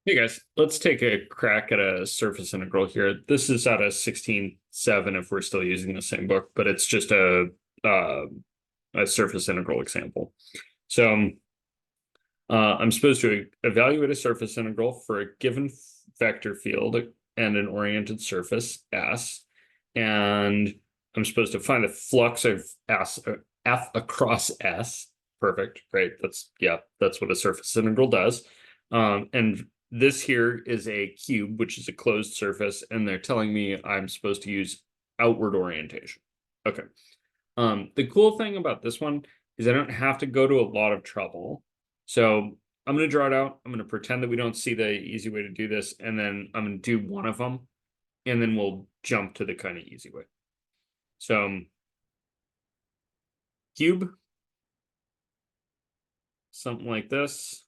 Hey guys, let's take a crack at a surface integral here. This is out of 16.7 if we're still using the same book, but it's just uh, a surface integral example. So I'm supposed to evaluate a surface integral for a given vector field and an oriented surface S, and I'm supposed to find the flux of F across S. Perfect, great. That's what a surface integral does. And this here is a cube, which is a closed surface, and they're telling me I'm supposed to use outward orientation. Okay. The cool thing about this one is I don't have to go to a lot of trouble. So I'm going to draw it out. I'm going to pretend that we don't see the easy way to do this, and then I'm going to do one of them, and then we'll jump to the kind of easy way. So cube, something like this.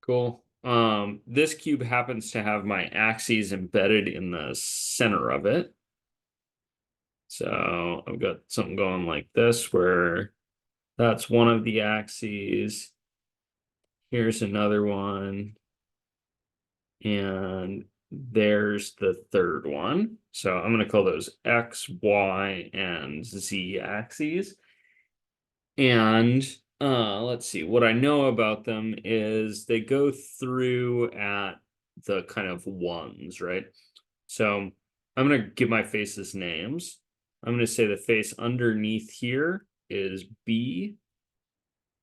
Cool. This cube happens to have my axes embedded in the center of it. So I've got something going like this where that's one of the axes. Here's another one. And there's the third one. So I'm going to call those X, Y, and Z axes. And let's see, what I know about them is they go through at the kind of ones, right? So I'm going to give my faces names. I'm going to say the face underneath here is B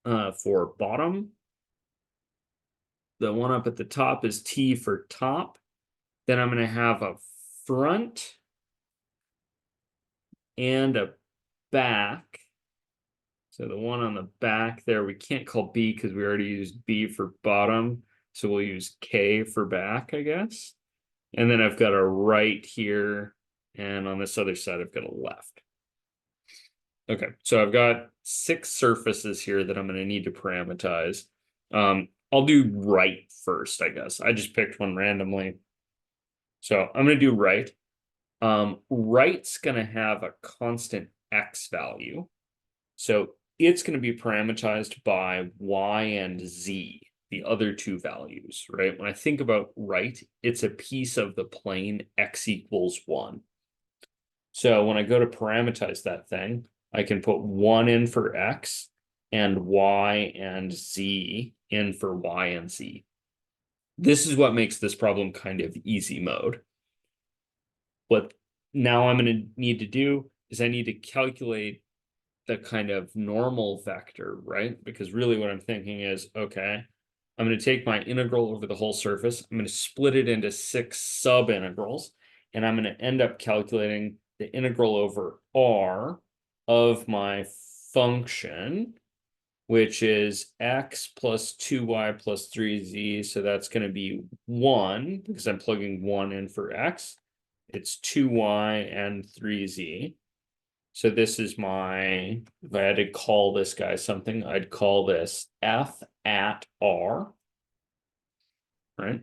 for bottom. The one up at the top is T for top. Then I'm going to have a front and a back. So the one on the back there, we can't call B because we already used B for bottom. So we'll use K for back, I guess. And then I've got a right here. And on this other side, I've got a left. Okay, so I've got 6 surfaces here that I'm going to need to parameterize. I'll do right first, I guess. I just picked one randomly. So I'm going to do right. Right's going to have a constant X value. So it's going to be parameterized by Y and Z, the other two values, right? When I think about right, it's a piece of the plane X equals 1. So when I go to parameterize that thing, I can put 1 in for X and Y and Z in for Y and Z. This is what makes this problem kind of easy mode. What now I'm going to need to do is I need to calculate the kind of normal vector, right? Because really what I'm thinking is, okay, I'm going to take my integral over the whole surface. I'm going to split it into 6 sub-integrals, and I'm going to end up calculating the integral over R of my function, which is x plus 2y plus 3z. So that's going to be 1, because I'm plugging 1 in for x. It's 2y and 3z. So this is my, if I had to call this guy something, I'd call this F at R, right?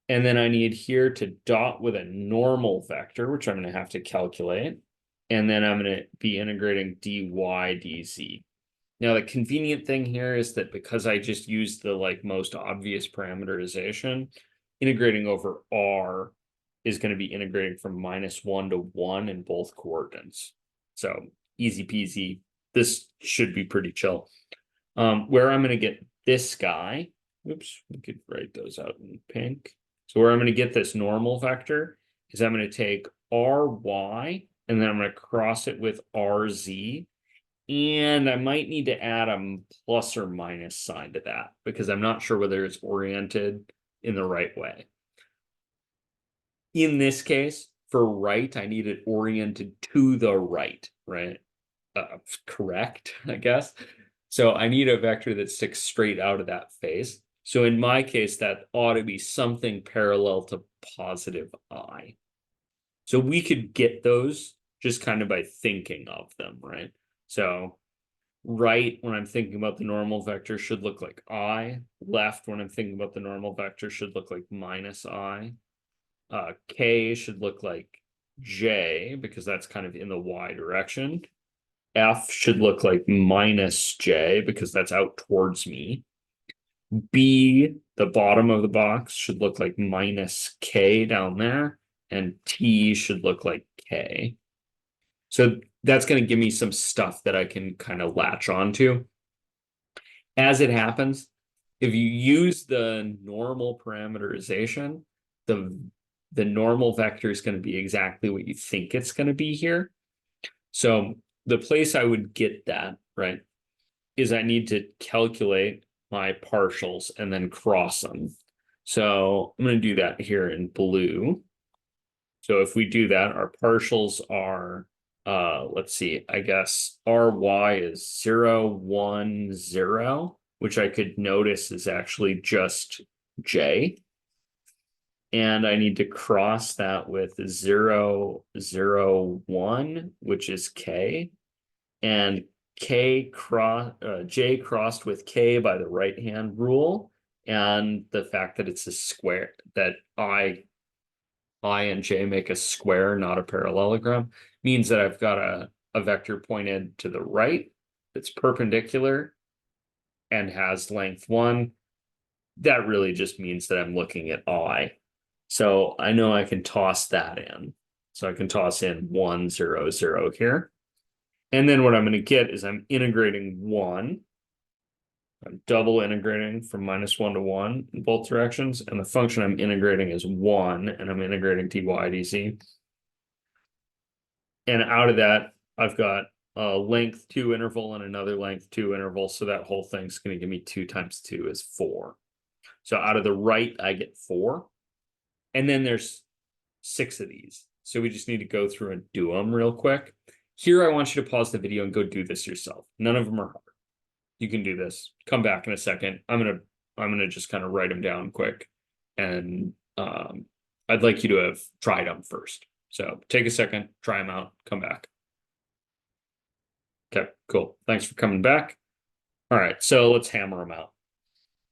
And then I need here to dot with a normal vector, which I'm going to have to calculate. And then I'm going to be integrating dy dz. Now, the convenient thing here is that because I just used the like most obvious parameterization, integrating over R is going to be integrating from -1 to 1 in both coordinates. So easy peasy. This should be pretty chill. Where I'm going to get this guy, oops, we could write those out in pink. So where I'm going to get this normal vector is I'm going to take ry and then I'm going to cross it with rz. And I might need to add a plus or minus sign to that because I'm not sure whether it's oriented in the right way. In this case, for right, I need it oriented to the right, right? Correct, I guess. So I need a vector that sticks straight out of that face. So in my case, that ought to be something parallel to positive I. So we could get those just kind of by thinking of them, right? So right when I'm thinking about the normal vector should look like I. Left when I'm thinking about the normal vector should look like minus I. K should look like J because that's kind of in the Y direction. F should look like minus J because that's out towards me. B, the bottom of the box, should look like minus K down there, and T should look like K. So that's going to give me some stuff that I can kind of latch onto. As it happens, if you use the normal parameterization, the normal vector is going to be exactly what you think it's going to be here. So the place I would get that, right, is I need to calculate my partials and then cross them. So I'm going to do that here in blue. So if we do that, our partials are, let's see, I guess ry is 0, 1, 0, which I could notice is actually just j. And I need to cross that with 0, 0, 1, which is k. And j crossed with k by the right hand rule, and the fact that it's a square, that I and j make a square, not a parallelogram, means that I've got a vector pointed to the right that's perpendicular and has length 1. That really just means that I'm looking at I. So I know I can toss that in. So I can toss in 1, 0, 0 here. And then what I'm going to get is I'm integrating 1. I'm double integrating from -1 to 1 in both directions. And the function I'm integrating is 1, and I'm integrating dy dz. And out of that, I've got a length 2 interval and another length 2 interval. So that whole thing's going to give me 2 times 2 is 4. So out of the right, I get 4. And then there's 6 of these. So we just need to go through and do them real quick. Here, I want you to pause the video and go do this yourself. None of them are hard. You can do this. Come back in a second. I'm gonna just kind of write them down quick, and I'd like you to have tried them first. So take a second, try them out, come back. Okay, cool. Thanks for coming back. All right, so let's hammer them out.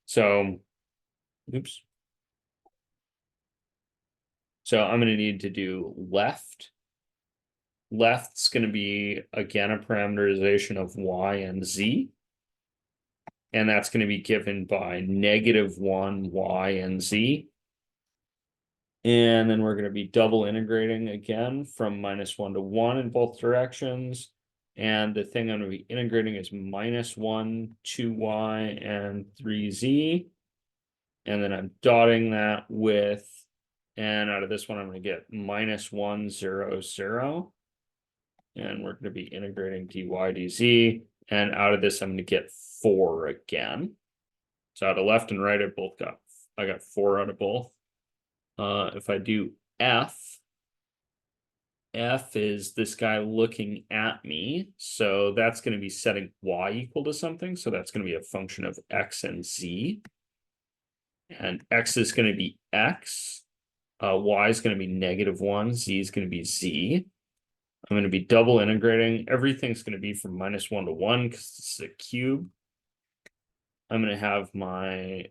So, oops. So I'm going to need to do left. Left's going to be, again, a parameterization of y and z. And that's going to be given by -1 y and z. And then we're going to be double integrating again from -1 to 1 in both directions. And the thing I'm going to be integrating is -1, 2y, and 3z. And then I'm dotting that with, and out of this one, I'm going to get -1, 0, 0. And we're going to be integrating dy dz. And out of this, I'm going to get 4 again. So out of left and right, I got 4 out of both. If I do F is this guy looking at me. So that's going to be setting y equal to something. So that's going to be a function of x and z. And x is going to be x. Y is going to be -1. Z is going to be z. I'm going to be double integrating. Everything's going to be from -1 to 1 because it's a cube. I'm going to have my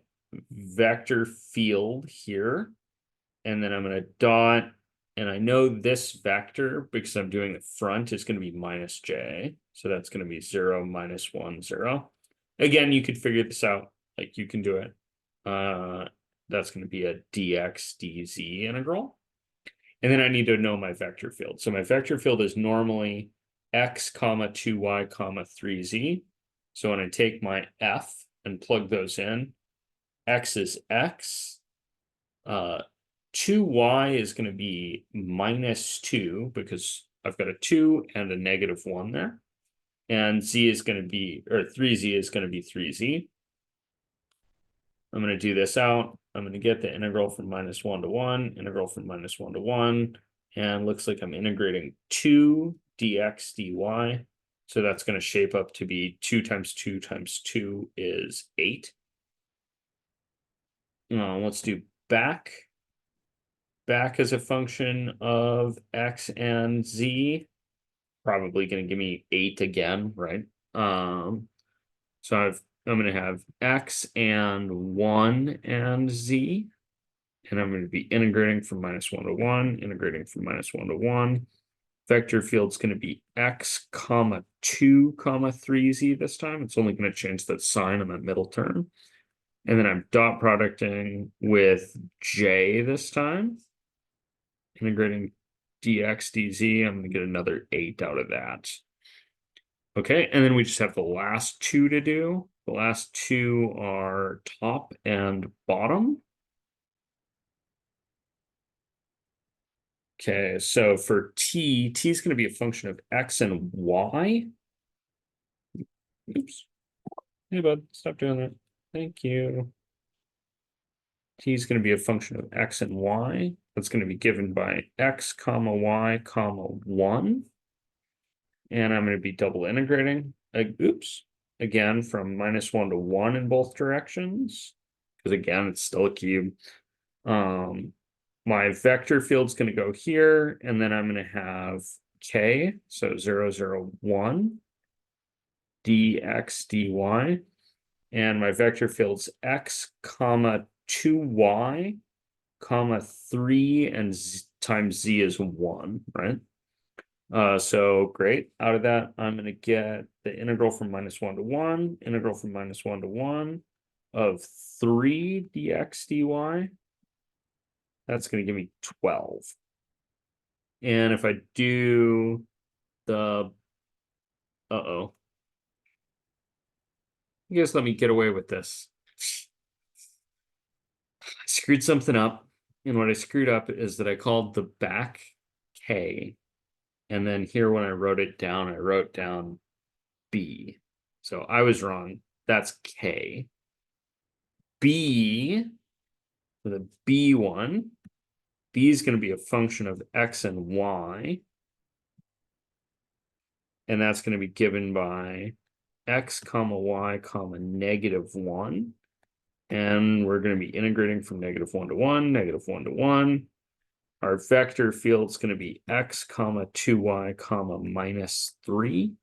vector field here. And then I'm going to dot, and I know this vector, because I'm doing the front, is going to be -j. So that's going to be 0, -1, 0. Again, you could figure this out. Like, you can do it. That's going to be a dx dz integral. And then I need to know my vector field. So my vector field is normally x, 2y, 3z. So when I take my f and plug those in, x is x. 2y is going to be -2 because I've got a 2 and a -1 there. And z is going to be, or 3z is going to be 3z. I'm going to do this out. I'm going to get the integral from -1 to 1, integral from -1 to 1, and looks like I'm integrating 2 dx dy. So that's going to shape up to be 2 times 2 times 2 is 8. Let's do back. Back as a function of x and z. Probably going to give me 8 again, right? So I'm going to have x and 1 and z. And I'm going to be integrating from -1 to 1, integrating from -1 to 1. vector field's going to be x comma 2 comma 3z this time. It's only going to change that sign on the middle term. And then I'm dot producting with j this time. Integrating dx dz, I'm going to get another 8 out of that. Okay, and then we just have the last two to do. The last two are top and bottom. Okay, so for t is going to be a function of x and y. Oops. Hey, bud, stop doing that. Thank you. T is going to be a function of x and y. That's going to be given by x comma y comma 1. And I'm going to be double integrating. Oops. Again, from -1 to 1 in both directions. Because again, it's still a cube. My vector field's going to go here, and then I'm going to have k, so 0, 0, 1, dx, dy, and my vector field's x, comma 2y, comma 3, and times z is 1, right? So great. Out of that, I'm going to get the integral from -1 to 1, integral from -1 to 1 of 3 dx, dy. That's going to give me 12. And if I do the, you guys let me get away with this. I screwed something up. And what I screwed up is that I called the back K. And then here when I wrote it down, I wrote down B. So I was wrong. That's K. B, the B one, B is going to be a function of X and Y. And that's going to be given by X comma Y comma -1. And we're going to be integrating from -1 to 1, -1 to 1. Our vector field's going to be X comma 2Y comma -3.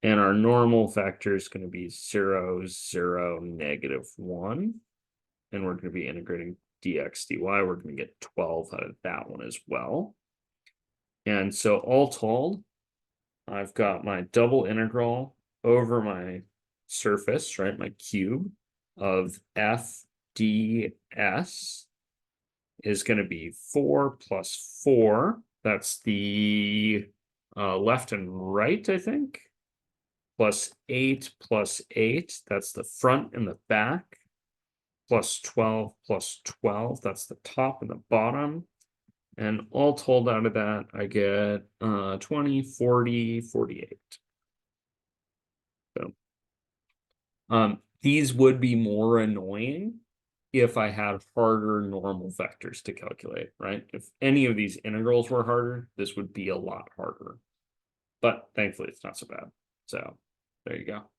And our normal vector is going to be 0, 0, -1. And we're going to be integrating dx, dy. We're going to get 12 out of that one as well. And so all told, I've got my double integral over my surface, right? My cube of f ds is going to be 4 plus 4. That's the left and right, I think. Plus 8 plus 8. That's the front and the back. Plus 12 plus 12. That's the top and the bottom. And all told out of that, I get 20, 40, 48. So these would be more annoying if I had harder normal vectors to calculate, right? If any of these integrals were harder, this would be a lot harder. But thankfully, it's not so bad. So there you go.